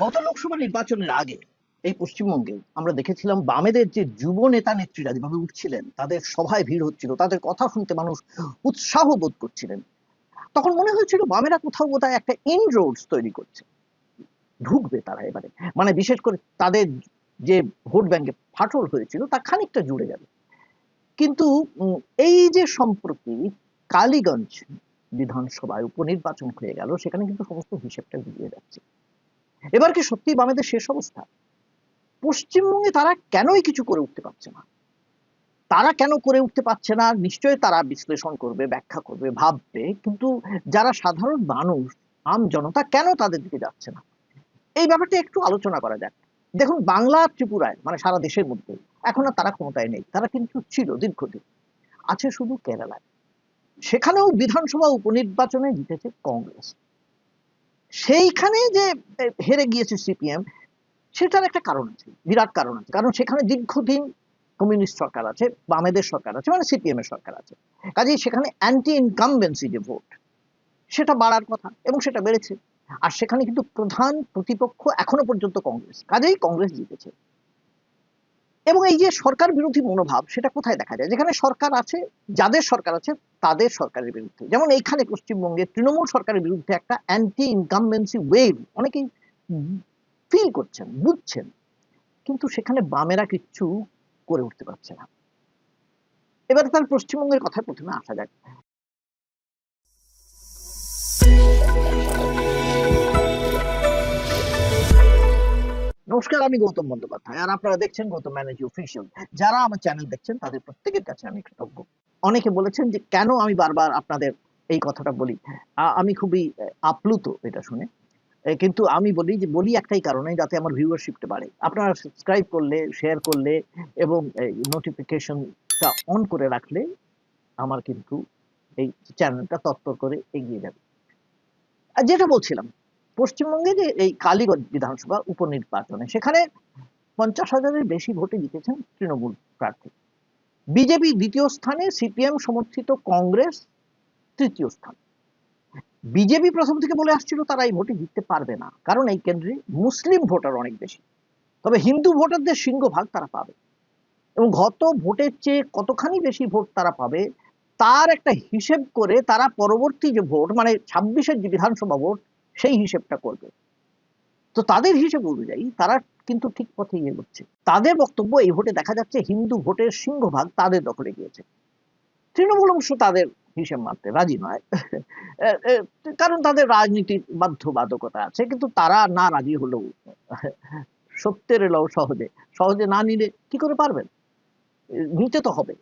গত লোকসভা নির্বাচনের আগে এই পশ্চিমবঙ্গে আমরা দেখেছিলাম বামেদের যে যুব নেতা নেত্রীরা যেভাবে উঠছিলেন, তাদের সভায় ভিড় হচ্ছিল, তাদের কথা শুনতে মানুষ উৎসাহ বোধ করছিলেন। তখন মনে হয়েছিল বামেরা কোথাও বোধহয় একটা ইনরোডস তৈরি করছে, ঢুকবে তারা এবারে। মানে বিশেষ করে তাদের যে ভোট ব্যাংকে ফাটল হয়েছিল তা খানিকটা জুড়ে যাবে। কিন্তু এই যে সম্প্রতি কালীগঞ্জ বিধানসভায় উপনির্বাচন হয়ে গেল, সেখানে কিন্তু সমস্ত হিসেবটা গুলিয়ে যাচ্ছে। এবার কি সত্যি বামেদের শেষ অবস্থা? পশ্চিমবঙ্গে তারা কেনই কিছু করে উঠতে পারছে না? তারা কেন করে উঠতে পারছে না নিশ্চয়ই তারা বিশ্লেষণ করবে, ব্যাখ্যা করবে, ভাববে। কিন্তু যারা সাধারণ মানুষ, আম জনতা কেন তাদের দিকে যাচ্ছে না, এই ব্যাপারটা একটু আলোচনা করা যাক। দেখুন, বাংলা ত্রিপুরায় মানে সারা দেশের মধ্যে এখন আর তারা ক্ষমতায় নেই, তারা কিন্তু ছিল দীর্ঘদিন। আছে শুধু কেরালায়, সেখানেও বিধানসভা উপনির্বাচনে জিতেছে কংগ্রেস। সেইখানে যে হেরে গিয়েছে সিপিএম, সেটার একটা কারণ আছে, বিরাট কারণ আছে। কারণ সেখানে দীর্ঘদিন কমিউনিস্ট সরকার আছে, বামেদের সরকার আছে, মানে সিপিএম এর সরকার আছে। কাজেই সেখানে অ্যান্টি ইনকামবেন্সি যে ভোট, সেটা বাড়ার কথা এবং সেটা বেড়েছে। আর সেখানে কিন্তু প্রধান প্রতিপক্ষ এখনো পর্যন্ত কংগ্রেস, কাজেই কংগ্রেস জিতেছে। এবং এই যে সরকার বিরোধী মনোভাব, সেটা কোথায় দেখা যায়? যেখানে সরকার আছে, যাদের সরকার আছে তাদের সরকারের বিরুদ্ধে। যেমন এইখানে পশ্চিমবঙ্গে তৃণমূল সরকারের বিরুদ্ধে একটা অ্যান্টি ইনকামবেন্সি ওয়েভ অনেকেই ফিল করছেন, বুঝছেন। কিন্তু সেখানে বামেরা কিচ্ছু করে উঠতে পারছে না। এবার তার পশ্চিমবঙ্গের কথা প্রথমে আসা যাক। নমস্কার, আমি গৌতম বন্দ্যোপাধ্যায়, আর আপনারা দেখছেন গৌতম ব্যানার্জি অফিসিয়াল। যারা আমার চ্যানেল দেখছেন তাদের প্রত্যেকের কাছে আমি কৃতজ্ঞ। অনেকে বলেছেন যে কেন আমি বারবার আপনাদের এই কথাটা বলি। আমি খুবই আপ্লুত এটা শুনে। কিন্তু আমি বলি যে বলি একটাই কারণে, যাতে আমার ভিউয়ারশিপটা বাড়ে। আপনারা সাবস্ক্রাইব করলে, শেয়ার করলে এবং নোটিফিকেশনটা অন করে রাখলে আমার কিন্তু এই চ্যানেলটা তত্তর করে এগিয়ে যাবে। আর যেটা বলছিলাম, পশ্চিমবঙ্গে যে এই কালীগঞ্জ বিধানসভা উপনির্বাচনে সেখানে 50,000-এর বেশি ভোটে জিতেছেন তৃণমূল প্রার্থী। বিজেপি দ্বিতীয় স্থানে, সিপিএম সমর্থিত কংগ্রেস তৃতীয় স্থান। বিজেপি প্রথম থেকে বলে আসছিল তারা এই ভোটে জিততে পারবে না, কারণ এই কেন্দ্রে মুসলিম ভোটার অনেক বেশি। তবে হিন্দু ভোটারদের সিংহভাগ তারা পাবে, এবং গত ভোটের চেয়ে কতখানি বেশি ভোট তারা পাবে তার একটা হিসেব করে তারা পরবর্তী যে ভোট, মানে 26-এর যে বিধানসভা ভোট, সেই হিসেবটা করবে। তো তাদের হিসেব অনুযায়ী তারা কিন্তু ঠিক পথে এগোচ্ছে। তাদের বক্তব্য, এই ভোটে দেখা যাচ্ছে হিন্দু ভোটের সিংহভাগ তাদের দখলে গিয়েছে। তৃণমূল অবশ্য তাদের হিসেব মানতে রাজি নয়, কারণ তাদের রাজনীতির বাধ্যবাধকতা আছে। কিন্তু তারা না রাজি হলেও সত্যের এলাও সহজে সহজে না নিলে কি করে পারবেন? নিতে তো হবে।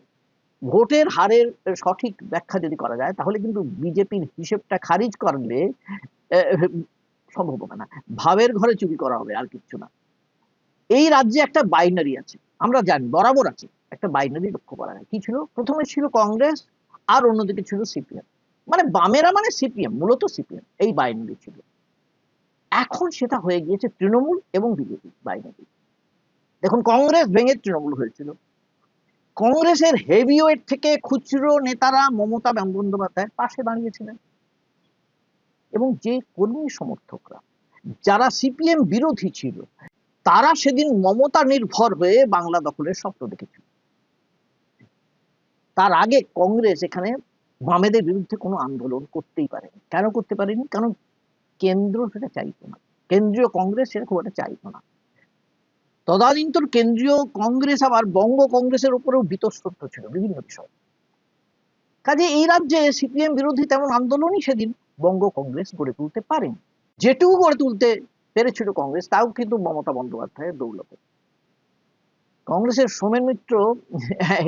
ভোটের হারের সঠিক ব্যাখ্যা যদি করা যায়, তাহলে কিন্তু বিজেপির হিসেবটা খারিজ করলে সম্ভব হবে না। ভাবের ঘরে চুরি করা হবে, আর কিচ্ছু না। এই রাজ্যে একটা বাইনারি আছে, আমরা জানি, বরাবর আছে একটা বাইনারি, লক্ষ্য করা যায়। কি ছিল? প্রথমে ছিল কংগ্রেস, আর অন্যদিকে ছিল সিপিএম। মানে বামেরা মানে সিপিএম, মূলত সিপিএম, এই বাইনারি ছিল। এখন সেটা হয়ে গিয়েছে তৃণমূল এবং বিজেপি বাইনারি। দেখুন, কংগ্রেস ভেঙে তৃণমূল হয়েছিল। কংগ্রেসের হেভিওয়েট থেকে খুচরো নেতারা মমতা বন্দ্যোপাধ্যায়ের পাশে দাঁড়িয়েছিলেন, এবং যে কর্মী সমর্থকরা, যারা সিপিএম বিরোধী ছিল, তারা সেদিন মমতা নির্ভর হয়ে বাংলা দখলের স্বপ্ন দেখেছিল। তার আগে কংগ্রেস এখানে বামেদের বিরুদ্ধে কোনো আন্দোলন করতেই পারেনি। কেন করতে পারেনি? কারণ কেন্দ্র সেটা চাইতো না, কেন্দ্রীয় কংগ্রেস সেটা খুব একটা চাইতো না। তদানীন্তন কেন্দ্রীয় কংগ্রেস আবার বঙ্গ কংগ্রেসের উপরেও বিতস্তত্ব ছিল বিভিন্ন বিষয়। কাজে এই রাজ্যে সিপিএম বিরোধী তেমন আন্দোলনই সেদিন বঙ্গ কংগ্রেস গড়ে তুলতে পারেনি। যেটুকু গড়ে তুলতে পেরেছিল কংগ্রেস, তাও কিন্তু মমতা বন্দ্যোপাধ্যায়ের দৌলতে। কংগ্রেসের সোমেন মিত্র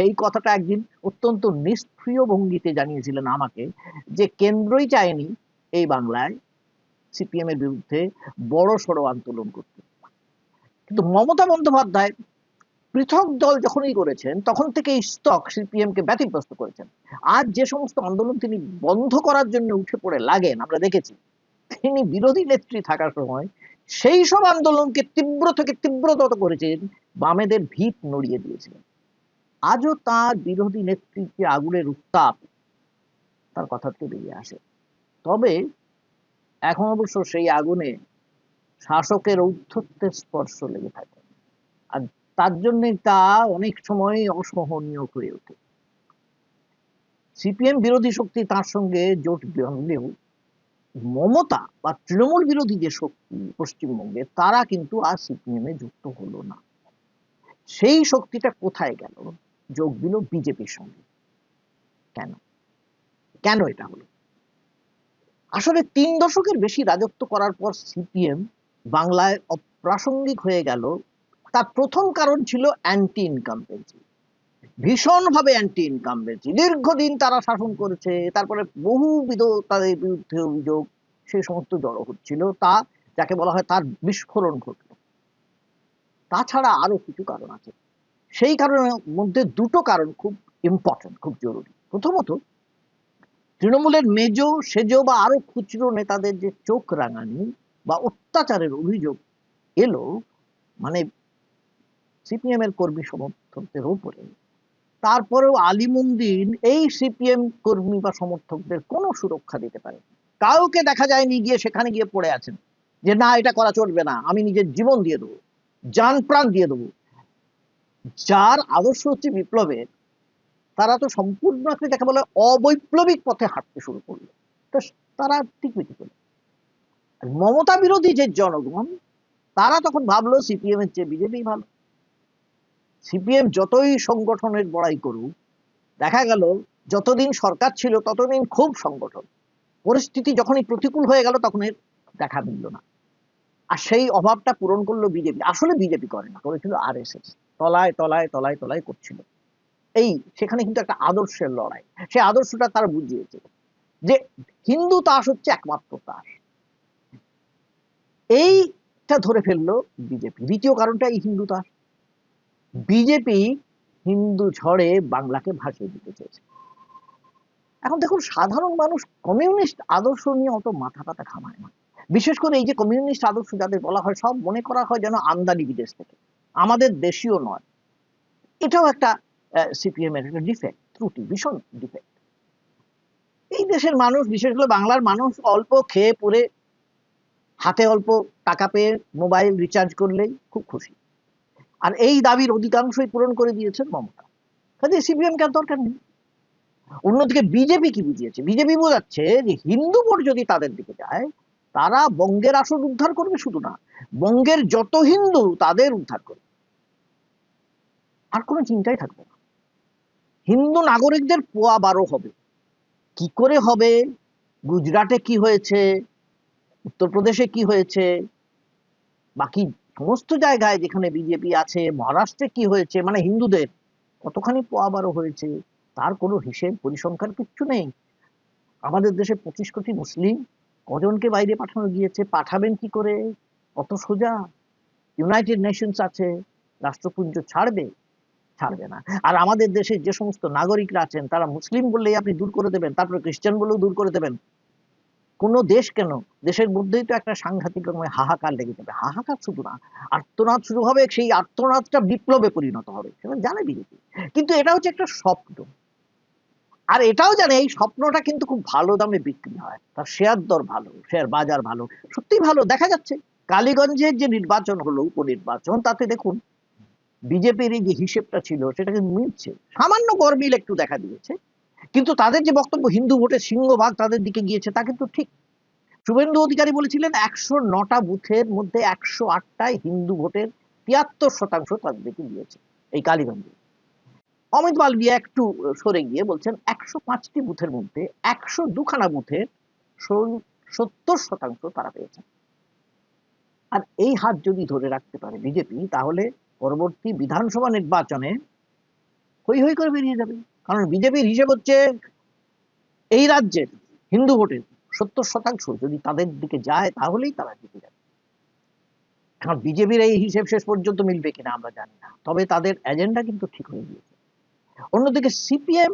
এই কথাটা একদিন অত্যন্ত নিষ্ক্রিয় ভঙ্গিতে জানিয়েছিলেন আমাকে, যে কেন্দ্রই চায়নি এই বাংলায় সিপিএম এর বিরুদ্ধে বড় সড়ো আন্দোলন করতে। কিন্তু মমতা বন্দ্যোপাধ্যায় পৃথক দল যখনই করেছেন, তখন থেকে স্টক সিপিএম কে ব্যতিগ্রস্ত করেছেন। আজ যে সমস্ত আন্দোলন তিনি বন্ধ করার জন্য উঠে পড়ে লাগেন, আমরা দেখেছি তিনি বিরোধী নেত্রী থাকার সময় সেই সব আন্দোলনকে তীব্র থেকে তীব্রতর করেছেন, বামেদের ভিত নড়িয়ে দিয়েছিলেন। আজও তার বিরোধী নেত্রীর যে আগুনের উত্তাপ, তার কথা থেকে বেরিয়ে আসে। তবে এখন অবশ্য সেই আগুনে শাসকের ঔদ্ধত্যের স্পর্শ লেগে থাকে, আর তার জন্য তা অনেক সময় অসহনীয় হয়ে ওঠে। সিপিএম বিরোধী শক্তি তার সঙ্গে জোট বাঁধলেও মমতা বা তৃণমূল বিরোধী যে শক্তি পশ্চিমবঙ্গে, তারা কিন্তু আর সিপিএম এ যুক্ত হলো না। সেই শক্তিটা কোথায় গেল? যোগ দিল বিজেপির সঙ্গে। কেন কেন এটা হলো? আসলে 3 দশকের বেশি রাজত্ব করার পর সিপিএম বাংলায় অপ্রাসঙ্গিক হয়ে গেল। তার প্রথম কারণ ছিল অ্যান্টি ইনকামবেন্সি, ভীষণভাবে অ্যান্টি ইনকামবেন্সি। দীর্ঘদিন তারা শাসন করেছে, তারপরে বহুবিধ তাদের বিরুদ্ধে অভিযোগ, সে সমস্ত জড়ো হচ্ছিল, তা যাকে বলা হয় তার বিস্ফোরণ ঘটল। তাছাড়া আরো কিছু কারণ আছে। সেই কারণের মধ্যে দুটো কারণ খুব ইম্পর্টেন্ট, খুব জরুরি। প্রথমত, তৃণমূলের মেজো সেজো বা আরো খুচরো নেতাদের যে চোখ রাঙানি বা অত্যাচারের অভিযোগ এলো, মানে সিপিএম এর কর্মী সমর্থকদের উপরে, তারপরেও আলিমুদ্দিন এই সিপিএম কর্মী বা সমর্থকদের কোনো সুরক্ষা দিতে পারে। কাউকে দেখা যায়নি গিয়ে সেখানে গিয়ে পড়ে আছেন যে না এটা করা চলবে না, আমি নিজের জীবন দিয়ে দেবো, জান প্রাণ দিয়ে দেবো। যার আদর্শ হচ্ছে বিপ্লবের, তারা তো সম্পূর্ণ একটা যাকে বলে অবৈপ্লবিক পথে হাঁটতে শুরু করলো। তো তারা টিকবে কি করে? মমতা বিরোধী যে জনগণ, তারা তখন ভাবলো সিপিএম এর চেয়ে বিজেপি ভালো। সিপিএম যতই সংগঠনের বড়াই করুক, দেখা গেল যতদিন সরকার ছিল ততদিন খুব সংগঠন, পরিস্থিতি যখনই প্রতিকূল হয়ে গেল তখন এর দেখা মিলল না। আর সেই অভাবটা পূরণ করলো বিজেপি। আসলে বিজেপি করে না, করেছিল আরএসএস, তলায় তলায় তলায় তলায় করছিল। এই সেখানে কিন্তু একটা আদর্শের লড়াই, সেই আদর্শটা তারা বুঝিয়েছে যে হিন্দু তাস হচ্ছে একমাত্র তাস। এইটা ধরে ফেললো বিজেপি। দ্বিতীয় কারণটা এই হিন্দু তাস। বিজেপি হিন্দু ঝড়ে বাংলাকে ভাসিয়ে দিতে চেয়েছে। এখন দেখুন, সাধারণ মানুষ কমিউনিস্ট আদর্শ নিয়ে অত মাথা ব্যথা ঘামায় না। বিশেষ করে এই যে কমিউনিস্ট আদর্শ যাদের বলা হয়, সব মনে করা হয় যেন আমদানি বিদেশ থেকে, আমাদের দেশীয় নয়। এটাও একটা সিপিএম এর একটা ডিফেক্ট, ত্রুটি, ভীষণ ডিফেক্ট। এই দেশের মানুষ, বিশেষ করে বাংলার মানুষ, অল্প খেয়ে পরে হাতে অল্প টাকা পেয়ে মোবাইল রিচার্জ করলেই খুব খুশি। আর এই দাবির অধিকাংশই পূরণ করে দিয়েছেন মমতা, কাজে সিপিএম কে দরকার নেই। অন্যদিকে বিজেপি কি বুঝিয়েছে? বিজেপি বোঝাচ্ছে যে হিন্দু ভোট যদি তাদের দিকে যায়, তারা বঙ্গের আসন উদ্ধার করবে, শুধু না বঙ্গের যত হিন্দু তাদের উদ্ধার করবে, আর কোনো চিন্তাই থাকবে না। হিন্দু নাগরিকদের পোয়া 12 হবে। কি করে হবে? গুজরাটে কি হয়েছে, উত্তরপ্রদেশে কি হয়েছে, বাকি সমস্ত জায়গায় যেখানে বিজেপি আছে, মহারাষ্ট্রে কি হয়েছে, মানে হিন্দুদের কতখানি পোয়া 12 হয়েছে, তার কোনো হিসেব পরিসংখ্যান কিচ্ছু নেই। আমাদের দেশে 25 কোটি মুসলিম, কজনকে বাইরে পাঠানো গিয়েছে, পাঠাবেন কি করে? অত সোজা? ইউনাইটেড নেশনস আছে, রাষ্ট্রপুঞ্জ ছাড়বে? ছাড়বে না। আর আমাদের দেশে যে সমস্ত নাগরিকরা আছেন, তারা মুসলিম বললেই আপনি দূর করে দেবেন, তারপরে খ্রিস্টান বলেও দূর করে দেবেন। কোন দেশ কেন, দেশের মধ্যেই তো একটা সাংঘাতিক রকমের হাহাকার লেগে যাবে। হাহাকার শুধু না, আর্তনাদ শুরু হবে। সেই আর্তনাদটা বিপ্লবে পরিণত হবে, সেটা জানে বিজেপি। কিন্তু এটা হচ্ছে একটা স্বপ্ন। আর এটাও জানে এই স্বপ্নটা কিন্তু খুব ভালো দামে বিক্রি হয়, তার শেয়ার দর ভালো, শেয়ার বাজার ভালো, সত্যি ভালো। দেখা যাচ্ছে কালীগঞ্জের যে নির্বাচন হলো, উপনির্বাচন, তাতে দেখুন বিজেপির এই যে হিসেবটা ছিল সেটা কিন্তু মিলছে, সামান্য গরমিল একটু দেখা দিয়েছে। কিন্তু তাদের যে বক্তব্য হিন্দু ভোটের সিংহভাগ তাদের দিকে গিয়েছে, তা কিন্তু ঠিক। শুভেন্দু অধিকারী বলেছিলেন 109টা বুথের মধ্যে 108টায় হিন্দু ভোটের 73% তাদের দিকে গিয়েছে এই কালীগঞ্জে। অমিত মালবিয়া একটু সরে গিয়ে বলছেন 105টি বুথের মধ্যে 102খানা বুথের 70% তারা পেয়েছেন। আর এই হাত যদি ধরে রাখতে পারে বিজেপি, তাহলে পরবর্তী বিধানসভা নির্বাচনে হই হই করে বেরিয়ে যাবে। কারণ বিজেপির হিসেব হচ্ছে এই রাজ্যের হিন্দু ভোটের 70% যদি তাদের দিকে যায়, তাহলেই তারা জিতে যাবে। এখন বিজেপির এই হিসেব শেষ পর্যন্ত মিলবে কিনা আমরা জানি না, তবে তাদের এজেন্ডা কিন্তু ঠিক হয়ে গিয়েছে। অন্যদিকে সিপিএম,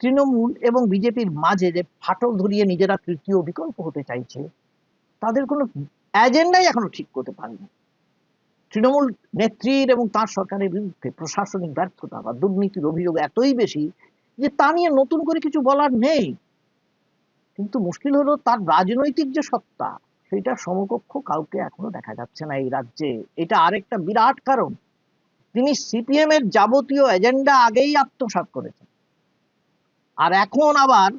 তৃণমূল এবং বিজেপির মাঝে যে ফাটল ধরিয়ে নিজেরা তৃতীয় বিকল্প হতে চাইছে, তাদের কোনো এজেন্ডাই এখনো ঠিক করতে পারেনি। তৃণমূল নেত্রীর এবং তার সরকারের বিরুদ্ধে প্রশাসনিক ব্যর্থতা বা দুর্নীতির অভিযোগ এতই বেশি যে তা নিয়ে নতুন করে কিছু বলার নেই। কিন্তু মুশকিল হলো তার রাজনৈতিক যে সত্তা, সেটা সমকক্ষ কাউকে এখনো দেখা যাচ্ছে না এই রাজ্যে। এটা আরেকটা বিরাট কারণ, তিনি সিপিএম এর যাবতীয় এজেন্ডা আগেই আত্মসাৎ করেছেন, আর এখন আবার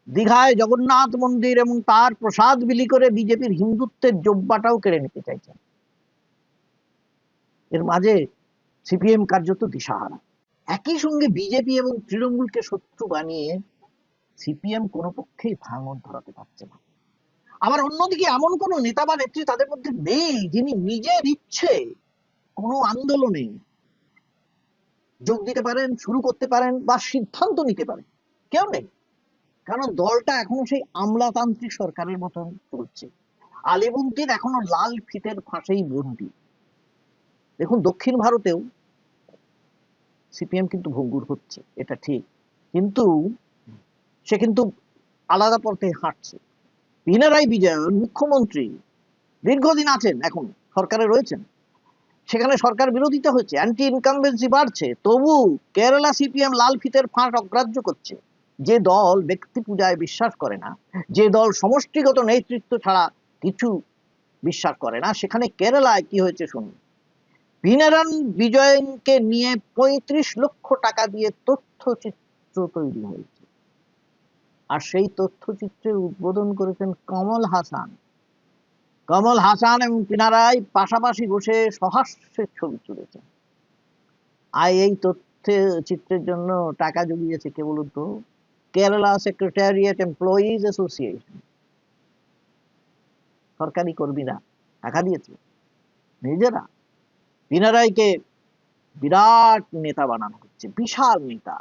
দীঘায় জগন্নাথ মন্দির এবং তার প্রসাদ বিলি করে বিজেপির হিন্দুত্বের জব্বাটাও কেড়ে নিতে চাইছেন। এর মাঝে সিপিএম কার্যত দিশাহারা। একই সঙ্গে বিজেপি এবং তৃণমূলকে শত্রু বানিয়ে সিপিএম কোনো পক্ষেই ভাঙন ধরাতে পারছে না। আবার অন্যদিকে এমন কোন নেতা বা নেত্রী তাদের মধ্যে নেই যিনি নিজের ইচ্ছে কোনো আন্দোলনে যোগ দিতে পারেন, শুরু করতে পারেন বা সিদ্ধান্ত নিতে পারেন। কেউ নেই, কারণ দলটা এখনো সেই আমলাতান্ত্রিক সরকারের মতন চলছে। আলিবুদ্দিন এখনো লাল ফিতের ফাঁসেই বন্দী। দেখুন, দক্ষিণ ভারতেও সিপিএম কিন্তু ভঙ্গুর হচ্ছে, এটা ঠিক, কিন্তু সে কিন্তু আলাদা পথে হাঁটছে। পিনারাই বিজয়ন মুখ্যমন্ত্রী দীর্ঘদিন আছেন, এখন সরকারে রয়েছেন, সেখানে সরকার বিরোধিতা হচ্ছে, অ্যান্টি ইনকামবেন্সি বাড়ছে, তবু কেরালা সিপিএম লাল ফিতের ফাঁস অগ্রাহ্য করছে। যে দল ব্যক্তি পূজায় বিশ্বাস করে না, যে দল সমষ্টিগত নেতৃত্ব ছাড়া কিছু বিশ্বাস করে না, সেখানে কেরালায় কি হয়েছে শুনুন। পিনারাই বিজয়নকে নিয়ে ৩৫ লক্ষ টাকা দিয়ে তথ্যচিত্র তৈরি হয়েছে, আর সেই তথ্যচিত্রের উদ্বোধন করেছেন কমল হাসান। কমল হাসান এবং পিনারাই পাশাপাশি বসে সহাস্যের ছবি তুলেছেন। আর এই চিত্রের জন্য টাকা জুগিয়েছে কে বলুন তো? কেরালা সেক্রেটারিয়েট এমপ্লয়িজ অ্যাসোসিয়েশন, সরকারি কর্মীরা টাকা দিয়েছে নিজেরা। পিনারাইকে বিরাট নেতা বানানো হচ্ছে, বিশাল নেতা।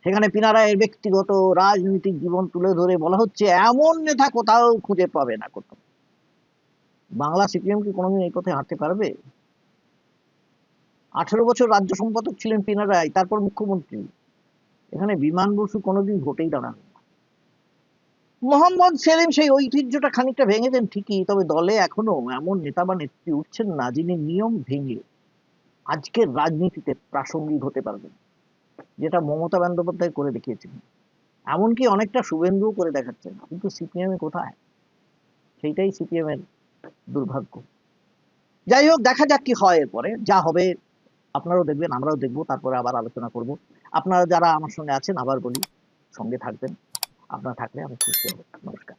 সেখানে পিনারাইয়ের ব্যক্তিগত রাজনৈতিক জীবন তুলে ধরে বলা হচ্ছে এমন নেতা কোথাও খুঁজে পাবে না কোথাও। বাংলা সিপিএম কি কোনোদিন এই পথে হাঁটতে পারবে? 18 বছর রাজ্য সম্পাদক ছিলেন পিনারাই, তারপর মুখ্যমন্ত্রী। এখানে বিমান বসু কোনোদিন ভোটেই দাঁড়ান না। মোহাম্মদ সেলিম সেই ঐতিহ্যটা খানিকটা ভেঙে দেন ঠিকই, তবে দলে এখনো এমন নেতা বা নেত্রী উঠছেন না যিনি নিয়ম ভেঙে আজকের রাজনীতিতে প্রাসঙ্গিক হতে পারবেন, যেটা মমতা বন্দ্যোপাধ্যায় করে দেখিয়েছিলেন, এমনকি অনেকটা শুভেন্দুও করে দেখাচ্ছেন। কিন্তু সিপিএম এ কোথায়? সেইটাই সিপিএম এর দুর্ভাগ্য। যাই হোক, দেখা যাক কি হয় এরপরে। যা হবে আপনারাও দেখবেন, আমরাও দেখবো, তারপরে আবার আলোচনা করব। আপনারা যারা আমার সঙ্গে আছেন, আবার বলি, সঙ্গে থাকবেন। আপনারা থাকলে আমি খুশি হব। নমস্কার।